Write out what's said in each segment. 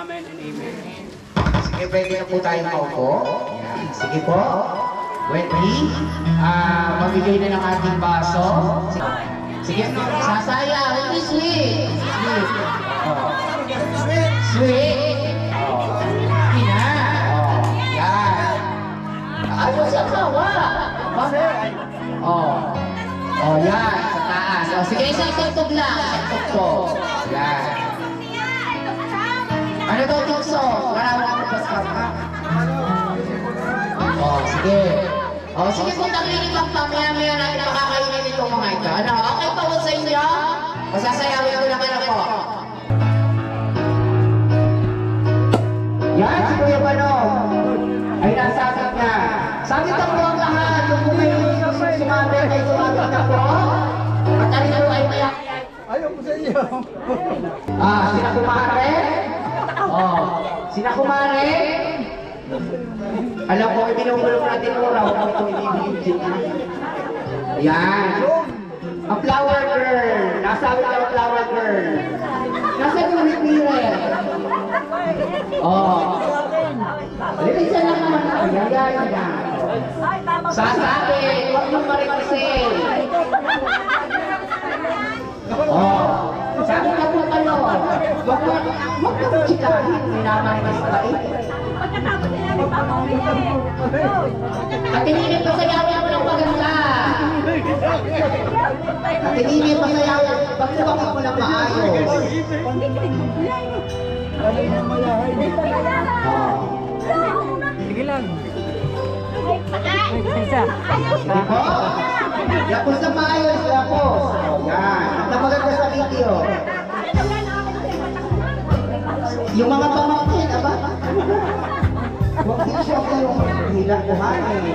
Amen and amen. Sige, pwede na po tayo maupo. Yan. Sige po. Wendy, mamigay na ng ating baso. Sige, sasaya. Wendy, sweet. Sweet. Oh. Sweet. Oh. Pina. Oh. Yan. Ayaw siya kawa. Bakit? Oh. Oh, yan. Sa taas. Oh, sige, isang tugtog lang. Isang tugtog. Yan. Ano daw tukso? Wala mo paskat ha? Oh, sige. Oh, sige po, tangilin lang pamaya-maya natin makakainin itong mga ito. Ano, okay pa po sa inyo? Masasayawin ko lang po. Yan, si Kuya Manong ay nasasag niya. Sakit ang po ang lahat. Kung may sumami, may sumami na po. At ano po ay mayak. Ayaw ko sa iyo. Sina kumare? Oh, sina kumare? Alam ko, ibinubulong natin mura. Huwag mo itong ibibigin. Yan. Ang flower girl. Nasabi ka ang flower girl. Nasa yung repeater. Oh. Lilisan lang naman ako. Yan. Sasabi, huwag mong maripasin. Oh. Sabi ka po kayo. Huwag mo chikahin. Minamaripas ka eh. At hindi pa sayawan mo ng maganda. At hindi pa sayawan. Pagkakak mo ng maayos. Sige lang. Diba? Yapos na maayos. Yapos. Yan. Ang maganda sa video. Yung mga pamangkin, aba? Huwag din siya yung hila kumain.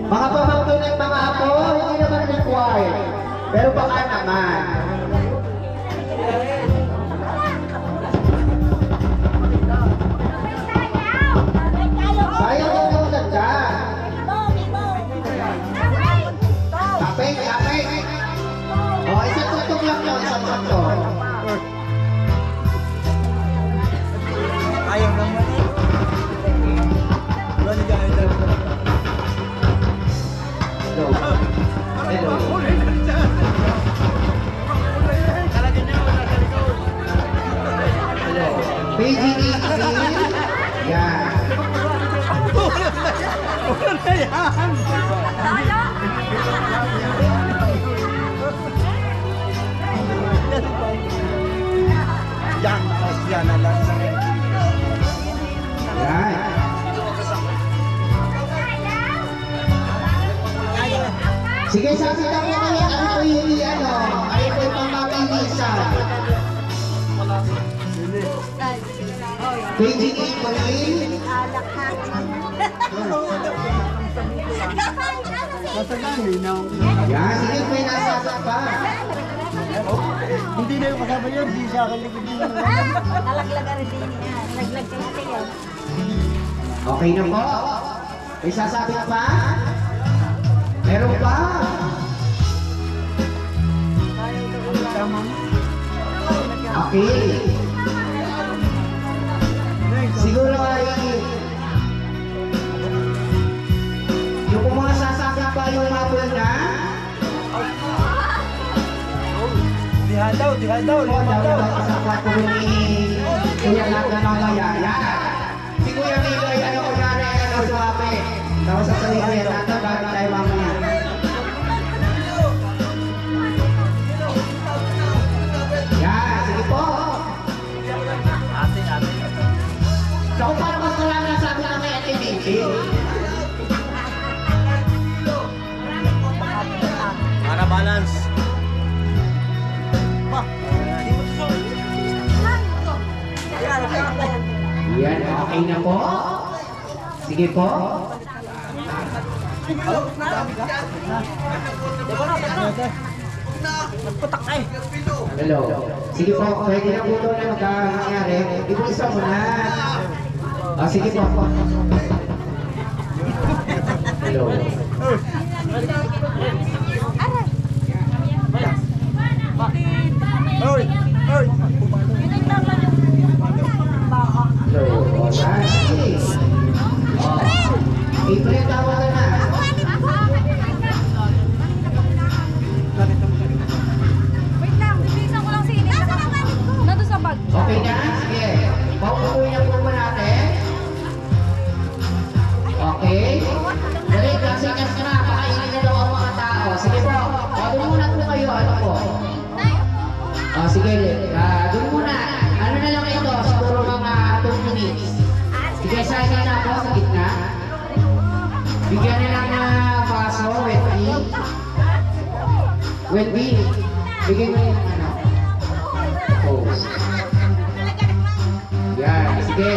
Mga pamangkin ng mga apo, hindi naman required. Pero baka naman. Sayang yung maganda. Kapay. O, isang tutok lang yun, isang tutok. Ayaw naman eh. Wala niya ay dalawa. Hello. PGD. Yan. Wala na yan. Yan, yan na lang. Yan. Sige, sabitan mo kayo. Ano po yung ano? Ano po yung pamapilisan? PGD po rin. Yan, sige, may nasasap pa. Hindi na yung kasama yun, di sa akin likod din. Nalaglag ka rin din yan. Nalaglag ka na kayo. Okay na po. May sasabit pa? Meron pa? Okay. Siguro ay yung kung mga sasabit pa yung mapul na Diha daw, sa kwarto ni Kuya Laga ng Mayaya. Si Kuya Miloy, ano ko na rin, ano suwape. Tapos sasabihin ko yan natin, bakit tayo mamaya. Yan, sige po. So kung paano mas marami na sabi na may activity? para balance. Yan, okay na po. Sige po. Hello. Sige po, pwede na po ito na magkakangyari. Ibig-isa mo na. Sige po. Hello. Hoy! Wendy, bigay mo yung ano. Post. Yan, sige.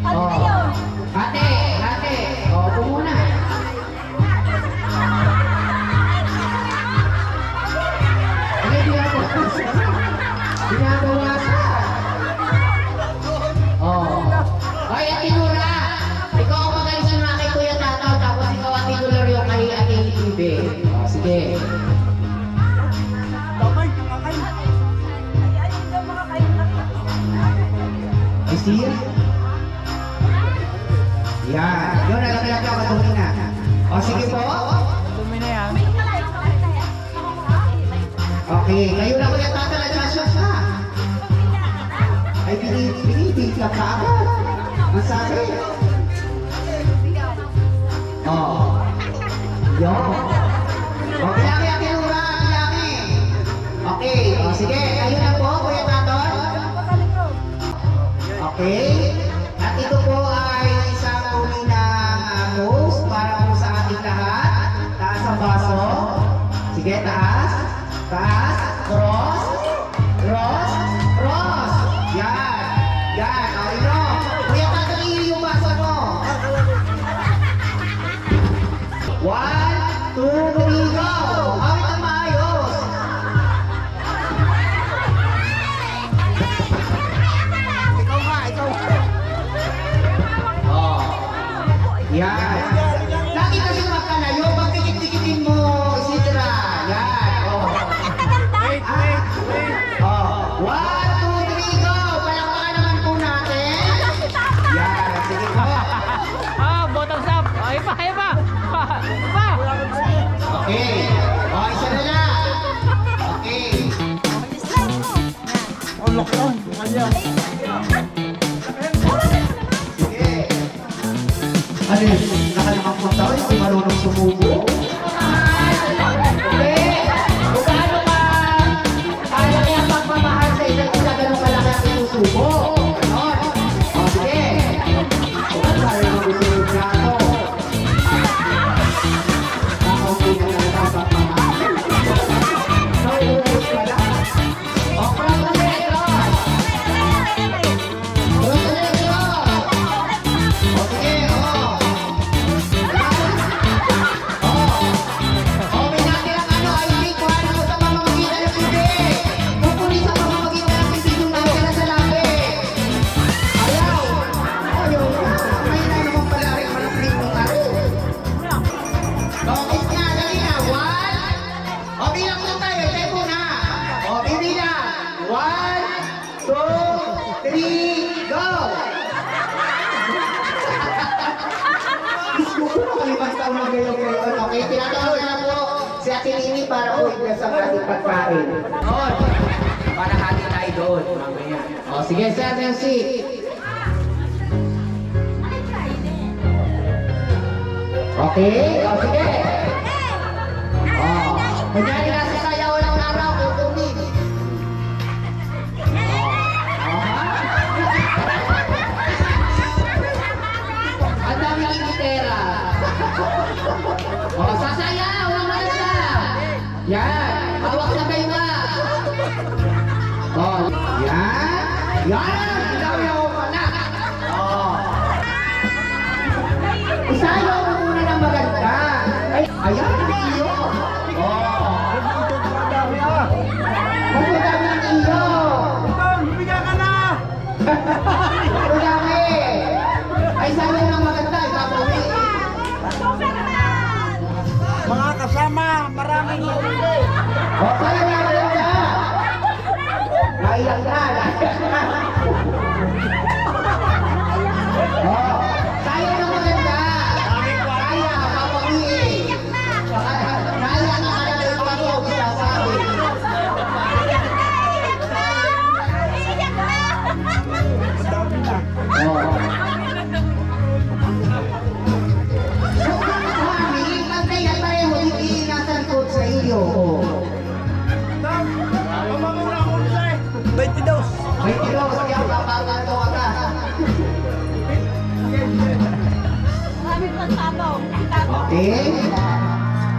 Oh. Ate, ate. Oh, upo muna. Hindi, binabawasan. Oh. Ay, Ate Nora. Ikaw ang magaling na kay Kuya Tataw, tapos ikaw Ate Glorio kay Ate Ibe. Oh, sige. Kamay, kamay. I see you. Yan. Yun, nalaglag ako katungin na. O, sige po. Dumi na yan. Okay, kayo na Kuya Tataw, nag-shot na. Ay, binibig ka pa agad. Masabi. Oh. Yun. O, bilaki, Ate Nora, bilaki. Okay, o, sige. Kayo na po, Kuya Tataw. Okay. At ito po ay isang uli ng host para po sa ating lahat. Taas ang baso. Sige, taas. Taas. Cross. Cross. Cross. Yan. Yan. Okay, no? Kuya, tatangin yung baso mo. 1, 2, 3, go! Awit ang maayos. Ikaw nga, ikaw. Oh. Yan. Lagi kasi makalayo, pag dikit-dikitin mo, Isidra. Yan. Oh. Wait, wait, wait. Oh. 1, 2, 3, go! Palakpakan naman po natin. Yan. Sige po. Bottoms up. Ay pa, ay pa. Pa. Okay. Oh, isa na lang. Okay. Oh, lockdown. Kanya. Sige. Ano yun? Nakalamak mo tao, hindi marunong sumubo. Okay. Kung gaano ka, kaya niya pagmamahal sa isa't isa, ganun kalaki ang isusubo. Ganon. O, sige. Kung kaya mo gusto yung plato. Nakauwi na lang ang pagmamahal. So, ulit ka lang. O, congratulations! Congratulations! O, sige, o. O, may natirang ano, I think, kuhaan mo sa pamamagitan ng bibig. Kukunin sa pamamagitan ng bibig yung natira sa labi. Ayaw! Ayaw! Ay, na naman pala rin malapit ng laro. Okay na, dali na. 1. O, bilang po tayo. Tempo na. O, bibilang. 1, 2, 3, go! Gusto ko nakalipas taon na gayon. Okay, tinatawag na po si Ate Nini para po iglas ang ating pagkain. Doon. Para hati tayo doon. Mamaya. O, sige, sir, Nancy. Okay? O, sige. O, kunyari nasa sayaw lang araw, kukunin. Ang dami ng gitera. O, sasayaw, ang maganda. Yan, hawak na kayo ba? O, yan. Yan, ang dami ako pala. O. Isayaw mo muna ng maganda. Ay, ayan, iyo. O. Mas madami ng iyo. Bigyan ka na! Madami. Ay, sayaw ng maganda, ikapawi. Mga kasama, maraming hindi. O, sayaw na maganda. Naiyak na, naiyak na. O, sayaw ng maganda. Sayaw, kapawi. Naiyak na ka na rin ako, isasabi. O. Mami, pantay yan pareho, hindi inasankot sa iyo. O. Mamamura ako sa 22. May tilo, sige ako kapagato ka ka. Okay?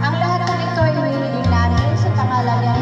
Ang lahat ng ito ay hinihiling namin sa pangalan ni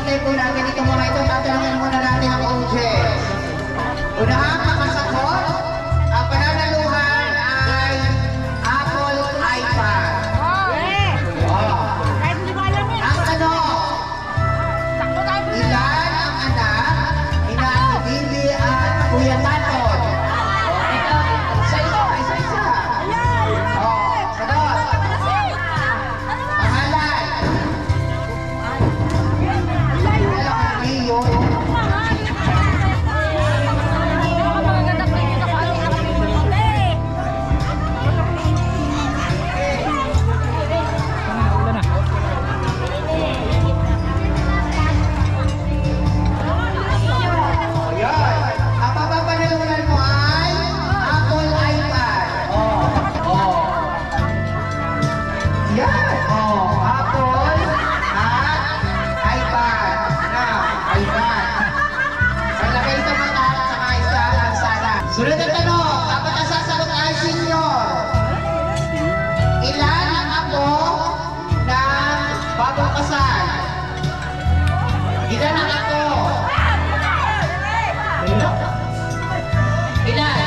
hinihintay po natin itong mga ito. Tatanungin muna natin ang coaches. Unahang makasagot, ang pananaluhan ay Apple iPad. Oh. Kahit hindi ko alam yun. Ang ano, Sakto tayo po. ilan ang anak ni Ate Bibi at Kuya Taton? Isa-isa. Oh, sunod. Pangalan. Pangalan ni yun. Wala na. Ayan. Ang papapanalunan mo ay Apple iPad. Oh. Yan. Apple at iPad. iPad. Palagay sa mata at saka isa ang sala. Sunod na tanong. Dapat ang sasagot ay senior. Ilan ang apo ng bagong kasal? Ilan ang apo? Ilan?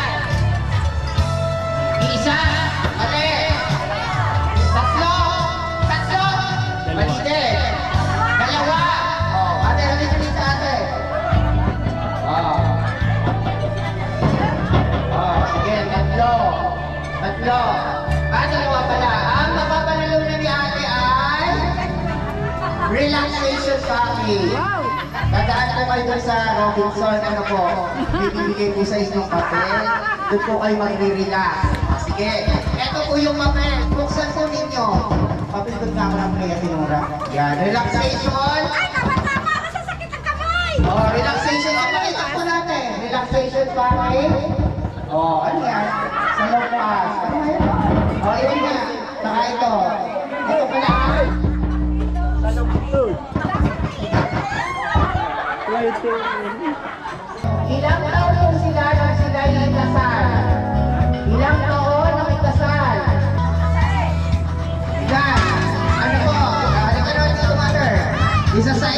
Isa? Mali. Tatlo? Mali din. Dalawa? Ate, halika dito ate. Sige, tatlo. Dalawa pala. Ang mapapanalunan ni ate ay relaxation package. Dadaan po kayo dun sa Robinson, ano po, bibigay po sa inyong papel. Doon po kayo magre-relax. Sige, eto po yung papel. Buksan po ninyo. Papel doon na ako ng Maria Tinora. Yan, relaxation. Ay, tama-tama! Masasakit ang kamay! Relaxation. Pakita po natin. Relaxation package. Ano yan? Sa low pass. Ano yan? Yun nga. Saka ito. Ito pala. Ilang taon po sila nang sila ikasal? Ilang taon nang ikasal? Ilan? Ano po? Ano dito, mother? Isa sa